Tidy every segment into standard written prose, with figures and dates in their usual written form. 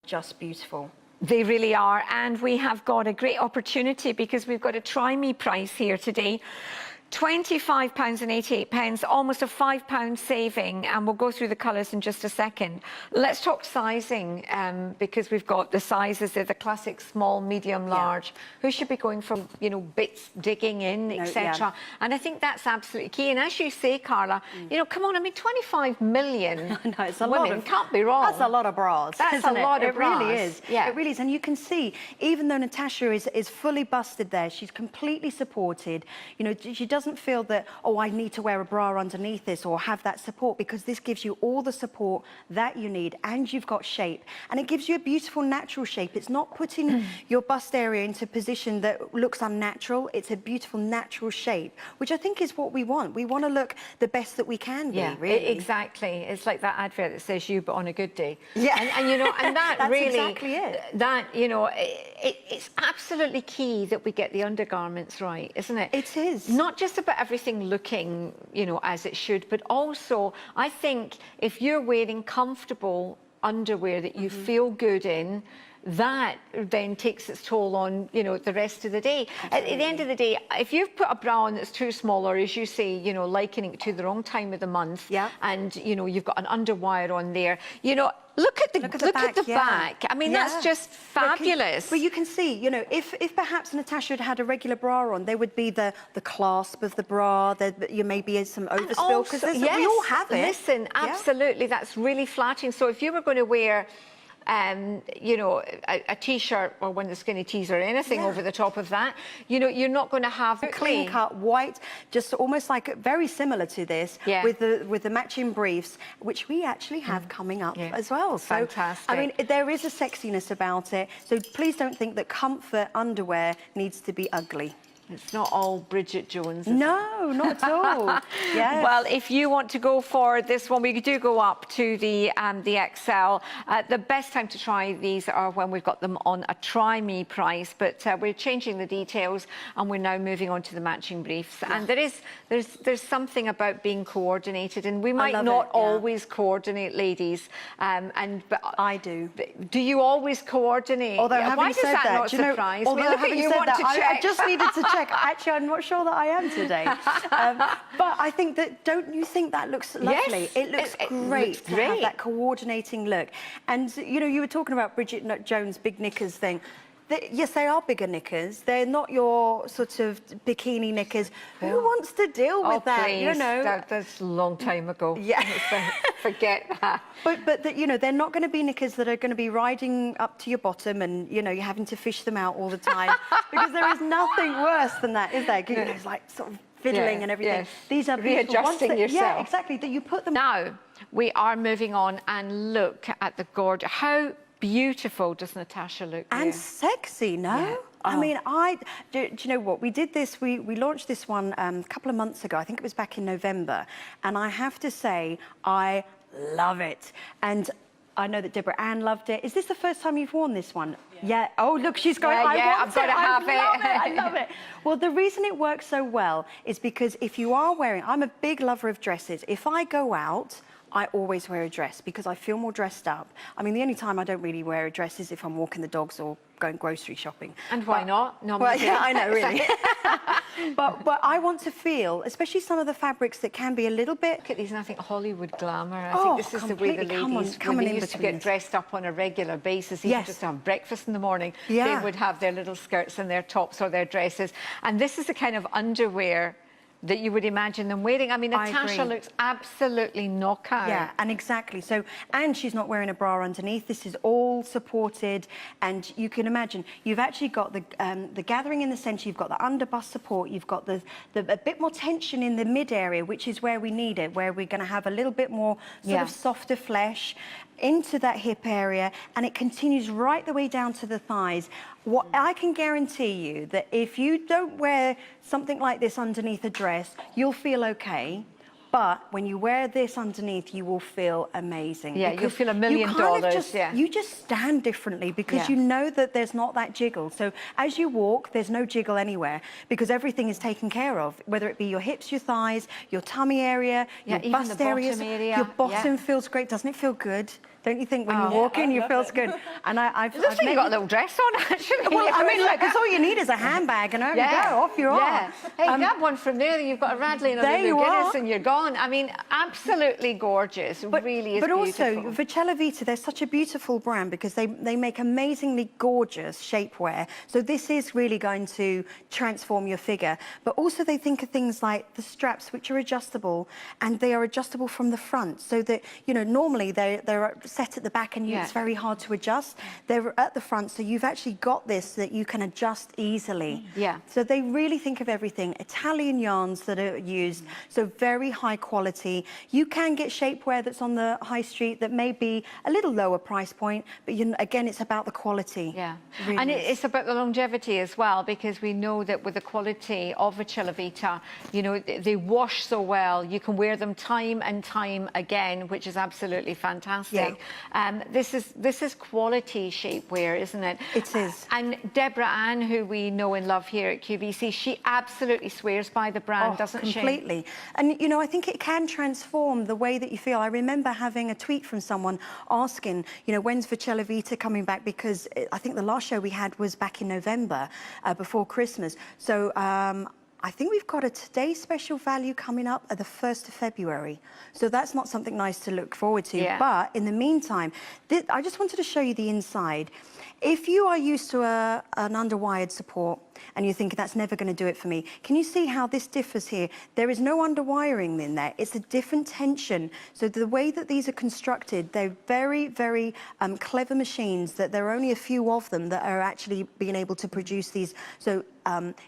just beautiful. They really are, and we have got a great opportunity because we've got a try me price here today. £25.88, almost a £5 saving, and we'll go through the colours in just a second. Let's talk sizing, because we've got the sizes, they're the classic small, medium, large. Who should be going for, you know, bits digging in, etc. And I think that's absolutely key. And as you say, Carla, you know, come on, I mean, 25 million no, it's a women, lot of, can't be wrong. That's a lot of bras. That's a lot of bras. It really is. Yeah. It really is. And you can see, even though Natasa is fully busted there, she's completely supported. You know, she doesn't feel that, oh, I need to wear a bra underneath this or have that support, because this gives you all the support that you need, and you've got shape, and it gives you a beautiful natural shape. It's not putting your bust area into a position that looks unnatural. It's a beautiful natural shape, which I think is what we want. We want to look the best that we can be, really. Exactly. It's like that advert that says you, but on a good day. Yeah. And you know, and that that's really, exactly it. That, you know, it's absolutely key that we get the undergarments right, isn't it? It is. Not just about everything looking, you know, as it should, but also, I think if you're wearing comfortable underwear that you feel good in, that then takes its toll on, you know, the rest of the day. At the end of the day, if you've put a bra on that's too small, or as you say, you know, likening it to the wrong time of the month, and, you know, you've got an underwire on there, you know, look at the back. I mean, that's just fabulous. But you can see, you know, if perhaps Natasa had had a regular bra on, there would be the clasp of the bra, you maybe some overspill, because we all have it. Listen, absolutely, that's really flattering. So if you were going to wear you know, a t-shirt or one of the skinny tees or anything over the top of that, you know, you're not going to have clean cut white, just almost like very similar to this, with the matching briefs, which we actually have coming up as well. So fantastic. I mean, there is a sexiness about it. So please don't think that comfort underwear needs to be ugly. It's not all Bridget Jones. No, not at all. Well, if you want to go for this one, we do go up to the XL. The best time to try these are when we've got them on a try me price, but we're changing the details and we're now moving on to the matching briefs. And there's something about being coordinated, and we might not always coordinate, ladies. But I do. Do you always coordinate? Although why does that not surprise me? Look at you, want to check. I just needed to check. Actually, I'm not sure that I am today. But I think that, don't you think that looks lovely? It looks great to have that coordinating look. And, you know, you were talking about Bridget Jones' big knickers thing. Yes, they are bigger knickers. They're not your sort of bikini knickers. Who wants to deal with that? Please. You know, that's a long time ago. Forget that. But you know, they're not going to be knickers that are going to be riding up to your bottom, and you know, you're having to fish them out all the time, because there is nothing worse than that, is there? You know, it's like sort of fiddling and everything. These are readjusting yourself. Yeah, exactly. That you put them. Now we are moving on, and look at the gorgeous. How beautiful does Natasa look there? And sexy, no? Yeah. I mean, do you know what? We did this, we launched this one a couple of months ago. I think it was back in November. And I have to say, I love it. And I know that Deborah Ann loved it. Is this the first time you've worn this one? Yeah. Oh, look, she's going, I've got to have it. I love it. Well, the reason it works so well is because if you are wearing, I'm a big lover of dresses. If I go out, I always wear a dress because I feel more dressed up. I mean, the only time I don't really wear a dress is if I'm walking the dogs or going grocery shopping. And why not? No, well, yeah, I know, really. but I want to feel, especially some of the fabrics that can be a little bit... Look at these, and I think Hollywood glamour. I think this is the way the ladies used to get dressed up on a regular basis, even just to have breakfast in the morning. They would have their little skirts and their tops or their dresses. And this is the kind of underwear that you would imagine them wearing. I mean, Natasa looks absolutely knockout. Yeah, and exactly. So, and she's not wearing a bra underneath. This is all supported, and you can imagine you've actually got the gathering in the centre. You've got the underbust support. You've got a bit more tension in the mid area, which is where we need it, where we're going to have a little bit more sort of softer flesh into that hip area, and it continues right the way down to the thighs. What I can guarantee you that if you don't wear something like this underneath a dress, you'll feel okay. But when you wear this underneath, you will feel amazing. Yeah, you'll feel $1 million. You just stand differently because you know that there's not that jiggle. So as you walk, there's no jiggle anywhere because everything is taken care of, whether it be your hips, your thighs, your tummy area, your bust areas. Your bottom feels great. Doesn't it feel good? Don't you think when you walk in, you feels good? And I've Looks like you got a little dress on, actually. Well, I mean, look, because all you need is a handbag, and over you go, off you are. Hey, grab one from there, you've got a Radley and a there Lulu you Guinness, are. and you're gone. I mean, absolutely gorgeous. Really is but beautiful. also, Vicella Vita, they're such a beautiful brand because they make amazingly gorgeous shapewear. So this is really going to transform your figure. But also, they think of things like the straps, which are adjustable, and they are adjustable from the front, so that, you know, normally they're set at the back, and it's very hard to adjust. They're at the front, so you've actually got this that you can adjust easily. Yeah. So they really think of everything. Italian yarns that are used, so very high quality. You can get shapewear that's on the high street that may be a little lower price point, but again, it's about the quality. Yeah, really and it's about the longevity as well, because we know that with the quality of Vicella Vita, you know, they wash so well. You can wear them time and time again, which is absolutely fantastic. This is quality shapewear, isn't it? It is. And Deborah Ann, who we know and love here at QVC, she absolutely swears by the brand, doesn't she? Completely. And, you know, I think it can transform the way that you feel. I remember having a tweet from someone asking, you know, when's Vicella Vita coming back? Because I think the last show we had was back in November, before Christmas. So I think we've got a Today special value coming up at the 1st of February. So that's not something nice to look forward to. Yeah. But in the meantime, I just wanted to show you the inside. If you are used to an underwired support and you're thinking that's never going to do it for me, can you see how this differs here? There is no underwiring in there. It's a different tension. So the way that these are constructed, they're very, very clever machines, that there are only a few of them that are actually being able to produce these. So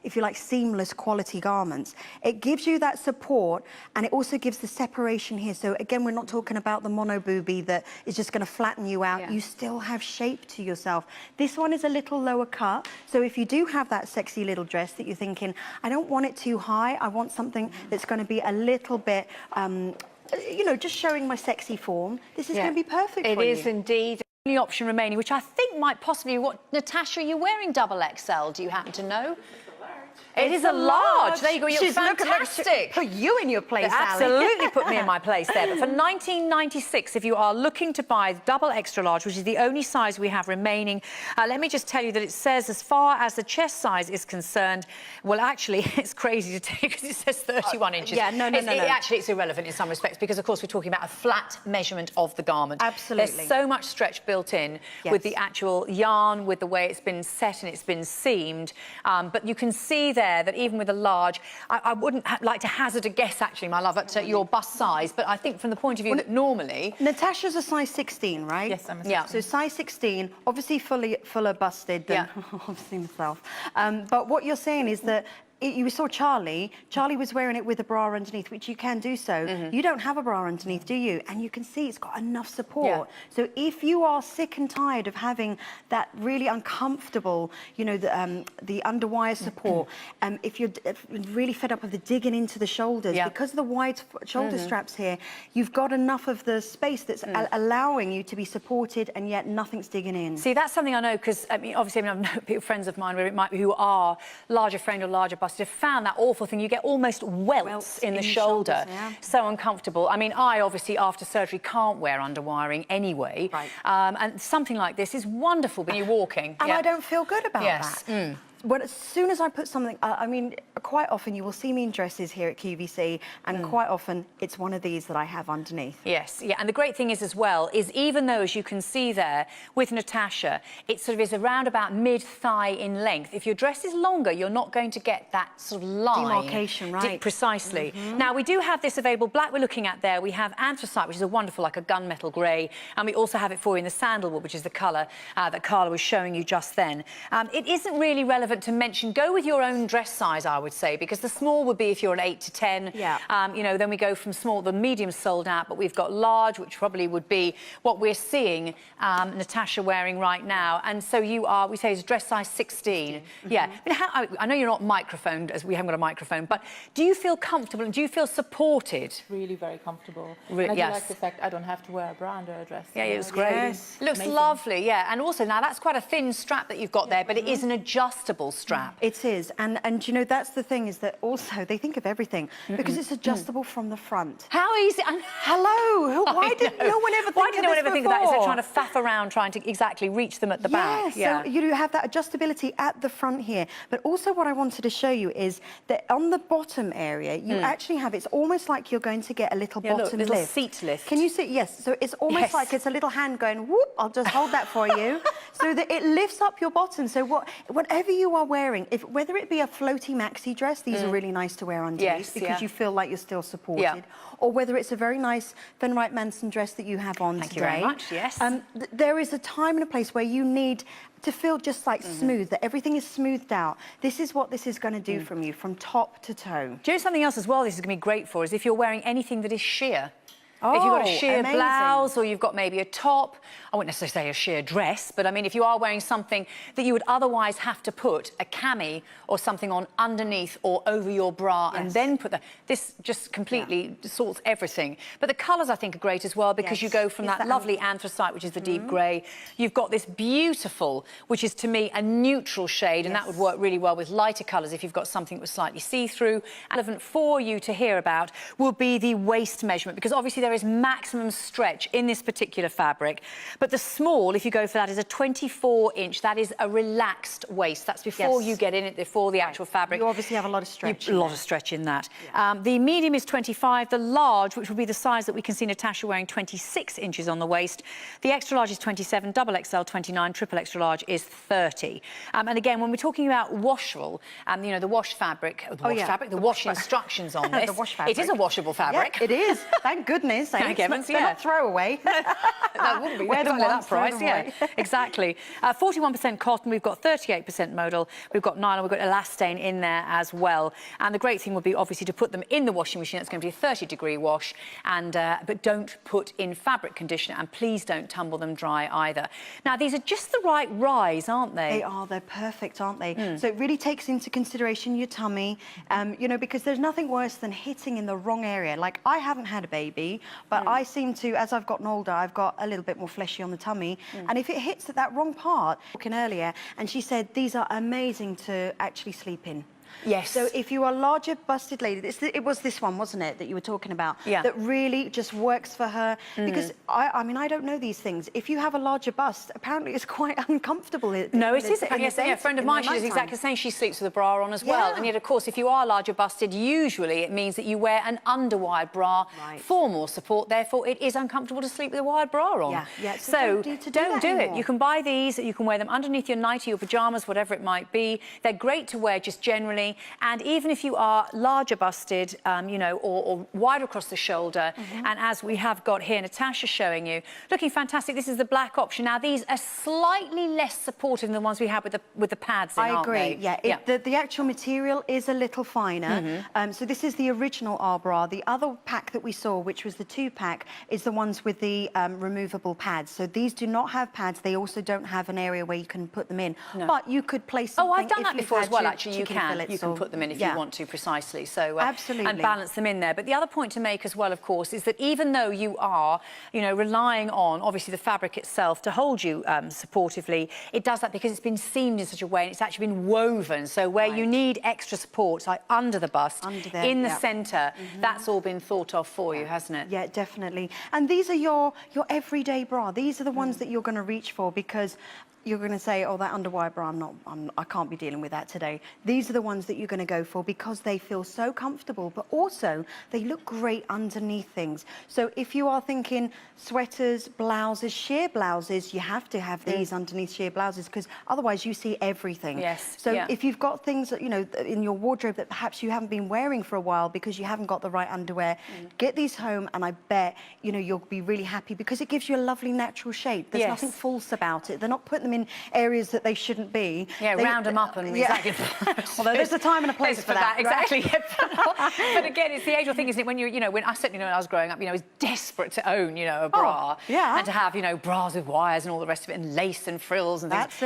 if you like, seamless quality garments. It gives you that support, and it also gives the separation here. So again, we're not talking about the mono boobie that is just going to flatten you out. You still have shape to yourself. This one is a little lower cut. So if you do have that sexy little dress that you're thinking, I don't want it too high, I want something that's going to be a little bit, you know, just showing my sexy form, this is going to be perfect for you. It is indeed. Only option remaining, which I think might possibly be what, Natasha, are you wearing double XL? Do you happen to know? It is a large. There you go. You're fantastic. Put you in your place, Absolutely put me in my place there. But for $19.96, if you are looking to buy double extra large, which is the only size we have remaining, let me just tell you that it says, as far as the chest size is concerned, well, actually, it's crazy to take because it says 31 inches. Yeah, no. Actually, it's irrelevant in some respects because, of course, we're talking about a flat measurement of the garment. Absolutely. There's so much stretch built in with the actual yarn, with the way it's been set and it's been seamed. But you can see there that even with a large, I wouldn't like to hazard a guess, actually, my love, at your bust size, but I think from the point of view that normally... Natasha's a size 16, right? Yes, I'm a 16. So size 16, obviously fuller busted than obviously myself. But what you're saying is that you saw Charlie was wearing it with a bra underneath, which you can do so. You don't have a bra underneath, do you? And you can see it's got enough support. So if you are sick and tired of having that really uncomfortable, you know, the underwire support, if you're really fed up of the digging into the shoulders, because of the wide shoulder straps here, you've got enough of the space that's allowing you to be supported, and yet nothing's digging in. See, that's something I know, because, I mean, obviously, I've known friends of mine where it might be who are larger framed or larger busted, have found that awful thing. You get almost welts in the shoulder. So uncomfortable. I mean, I obviously, after surgery, can't wear underwiring anyway. And something like this is wonderful when you're walking. And I don't feel good about that. But as soon as I put something, I mean, quite often you will see me in dresses here at QVC, and quite often it's one of these that I have underneath. Yes, and the great thing is as well, is even though, as you can see there, with Natasha, it sort of is around about mid-thigh in length. If your dress is longer, you're not going to get that sort of line. Demarcation, right. Precisely. Now, we do have this available. Black we're looking at there. We have anthracite, which is a wonderful, like a gunmetal grey, and we also have it for you in the sandalwood, which is the colour that Carla was showing you just then. It isn't really relevant to mention, go with your own dress size, I would say, because the small would be if you're an 8 to 10. You know, then we go from small, the medium sold out, but we've got large, which probably would be what we're seeing Natasha wearing right now. And so you are, we say, is dress size 16. I mean, I know you're not microphoned, as we haven't got a microphone, but do you feel comfortable and do you feel supported? Really very comfortable. I do like the fact I don't have to wear a bra under a dress. It's great. It looks lovely, and also now that's quite a thin strap that you've got there, but it is an adjustable adjustable strap. It is, and you know, that's the thing, is that also they think of everything because it's adjustable from the front. How easy? Hello, why did no one ever think Why did no one ever think of that? Is it before? trying to faff around trying to exactly reach them at the back? So you have that adjustability at the front here, but also what I wanted to show you is that on the bottom area, you actually have, it's almost like you're going to get a little bottom little lift. seat lift. Can you see? Yes, so it's almost like it's a little hand going, whoop, I'll just hold that for you, so that it lifts up your bottom. So whatever you are wearing, whether it be a floaty maxi dress, these are really nice to wear underneath because you feel like you're still supported, or whether it's a very nice Fenright Manson dress that you have on Thank today. you very much, yes. There is a time and a place where you need to feel just like smooth, that everything is smoothed out. This is what this is going to do from you, from top to toe. Do you know something else as well this is going to be great for is if you're wearing anything that is sheer. Oh, if you've got a sheer amazing. blouse or you've got maybe a top, I wouldn't necessarily say a sheer dress, but I mean, if you are wearing something that you would otherwise have to put a cami or something on underneath or over your bra and then put this just completely sorts everything. But the colours, I think, are great as well because you go from that lovely anthracite, which is the deep grey. You've got this beautiful, which is to me a neutral shade, and that would work really well with lighter colours if you've got something that was slightly see-through. Relevant for you to hear about will be the waist measurement, because obviously there is maximum stretch in this particular fabric. But the small, if you go for that, is a 24-inch. That is a relaxed waist. That's before you get in it, before the actual fabric. You obviously have a lot of stretch. A lot of stretch in that. The medium is 25. The large, which will be the size that we can see Natasha wearing, 26 inches on the waist. The extra large is 27, double XL 29, triple extra large is 30. And again, when we're talking about washable, you know, the wash fabric, the wash instructions on this, the wash fabric. it is a washable fabric. Yeah, it is. Thank goodness. Thank heavens, They're not throwaway. That wouldn't be that price, exactly. 41% cotton, we've got 38% modal, we've got nylon, we've got elastane in there as well. And the great thing would be obviously to put them in the washing machine. That's going to be a 30-degree wash, and but don't put in fabric conditioner, and please don't tumble them dry either. Now, these are just the right rise, aren't they? They are. They're perfect, aren't they? So it really takes into consideration your tummy, you know, because there's nothing worse than hitting in the wrong area. Like, I haven't had a baby, but I seem to, as I've gotten older, I've got a little bit more fleshy on the tummy, and if it hits at that wrong part, talking earlier, and she said these are amazing to actually sleep in. Yes. So if you are a larger busted lady, it was this one, wasn't it, that you were talking about? Yeah. That really just works for her. Because, I mean, I don't know these things. If you have a larger bust, apparently it's quite uncomfortable. No, it isn't. Yes, a friend of mine, she does exactly the same. She sleeps with a bra on as well. And yet, of course, if you are larger busted, usually it means that you wear an underwired bra for more support. Therefore, it is uncomfortable to sleep with a wired bra on. So don't do it. You can buy these. You can wear them underneath your nightie or pyjamas, whatever it might be. They're great to wear just generally. And even if you are larger busted, you know, or wider across the shoulder, and as we have got here, Natasha showing you, looking fantastic. This is the black option. Now, these are slightly less supportive than the ones we have with the pads in, aren't they? I agree, The actual material is a little finer. So this is the original R bra. The other pack that we saw, which was the 2-pack, is the ones with the removable pads. So these do not have pads. They also don't have an area where you can put them in. But you could place something. Oh, I've done that before as well, actually. You can put them in if you Yeah. want to, precisely. So absolutely. And balance them in there. But the other point to make as well, of course, is that even though you are, you know, relying on obviously the fabric itself to hold you supportively, it does that because it's been seamed in such a way and it's actually been woven. So where you need extra support, like under the bust, in the centre, that's all been thought of for you, hasn't it? Yeah, definitely. And these are your everyday bra. These are the ones that you're going to reach for, because you're going to say, oh, that underwire bra, I can't be dealing with that today. These are the ones that you're going to go for because they feel so comfortable, but also they look great underneath things. So if you are thinking sweaters, blouses, sheer blouses, you have to have these underneath sheer blouses, because otherwise you see everything. Yes. So if you've got things that, you know, in your wardrobe that perhaps you haven't been wearing for a while because you haven't got the right underwear, get these home, and I bet, you know, you'll be really happy because it gives you a lovely natural shape. There's nothing false about it. They're not putting them in areas that they shouldn't be. Yeah, round them up and Although there's a time and a place for that. Exactly. But again, it's the age-old thing, isn't it? When you know, when I certainly know when I was growing up, you know, I was desperate to own, you know, a bra. And to have, you know, bras with wires and all the rest of it, and lace and frills and things. That's it.